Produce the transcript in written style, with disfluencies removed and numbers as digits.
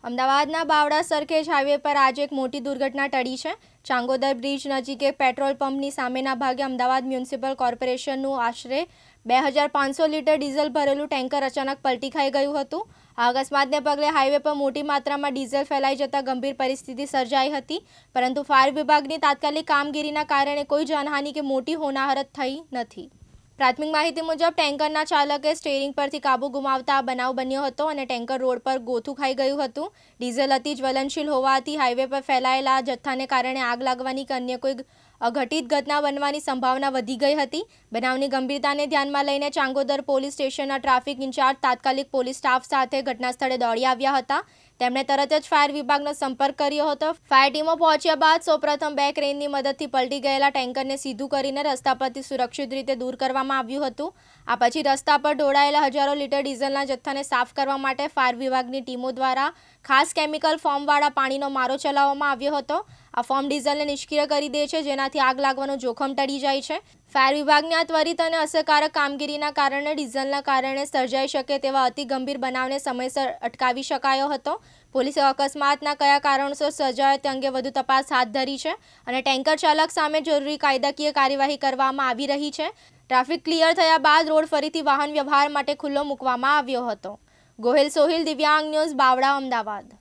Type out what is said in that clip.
અમદાવાદના બાવળા સરખેજ હાઈવે પર આજે એક મોટી દુર્ઘટના ટળી છે। ચાંગોદર બ્રિજ નજીક એક પેટ્રોલ પંપની સામેના ભાગે અમદાવાદ મ્યુનિસિપલ કોર્પોરેશનનું આશરે 2500 લીટર ડીઝલ ભરેલું ટેન્કર અચાનક પલટી ખાઈ ગયું હતું। આ અકસ્માતને પગલે હાઈવે પર મોટી માત્રામાં ડીઝલ ફેલાઈ જતા ગંભીર પરિસ્થિતિ સર્જાઈ હતી, પરંતુ ફાયર વિભાગની તાત્કાલિક કામગીરીના કારણે કોઈ જાનહાનિ કે મોટી હોનારત થઈ નથી। પ્રાથમિક માહિતી મુજબ ટેન્કરના ચાલકે સ્ટીયરિંગ પરથી કાબુ ગુમાવતા આ બનાવ બન્યો હતો અને ટેન્કર રોડ પર ગોથું ખાઈ ગયું હતું। ડીઝલ અતિ જ્વલનશીલ હોવાથી હાઈવે પર ફેલાયેલા જથ્થાને કારણે આગ લાગવાની કે અન્ય કોઈ અઘટિત ઘટના બનવાની સંભાવના વધી ગઈ હતી। બનાવની ગંભીરતાને ધ્યાનમાં લઈને ચાંગોદર પોલીસ સ્ટેશનના ટ્રાફિક ઇન્ચાર્જ તાત્કાલિક પોલીસ સ્ટાફ સાથે ઘટના સ્થળે દોડી આવ્યા હતા। તેમણે તરત જ ફાયર વિભાગનો સંપર્ક કર્યો હતો। ફાયર ટીમો પહોંચ્યા બાદ સૌપ્રથમ 2 ક્રેનની મદદથી પલટી ગયેલા ટેન્કરને સીધું કરીને રસ્તા પરથી સુરક્ષિત રીતે દૂર કરવામાં આવ્યું હતું। આ પછી રસ્તા પર ઢોળાયેલા હજારો લીટર ડીઝલના જથ્થાને સાફ કરવા માટે ફાયર વિભાગની ટીમો દ્વારા ખાસ કેમિકલ ફોર્મવાળા પાણીનો મારો ચલાવવામાં આવ્યો હતો। આ ફોર્મ ડીઝલને નિષ્ક્રિય કરી દે છે, જેનાથી આગ લાગવાનું જોખમ ટળી જાય છે। ફાયર વિભાગની આ ત્વરિત અને અસરકારક કામગીરીના કારણે ડીઝલના કારણે સર્જાઈ શકે તેવા અતિ ગંભીર બનાવને સમયસર અટકાવી શકાયો હતો। પોલીસે અકસ્માતના કયા કારણોસર સર્જાયો તે અંગે વધુ તપાસ હાથ ધરી છે અને ટેન્કર ચાલક સામે જરૂરી કાયદાકીય કાર્યવાહી કરવામાં આવી રહી છે। ટ્રાફિક ક્લિયર થયા બાદ રોડ ફરીથી વાહન વ્યવહાર માટે ખુલ્લો મૂકવામાં આવ્યો હતો। ગોહિલ સોહિલ, દિવ્યાંગ ન્યૂઝ, બાવળા, અમદાવાદ।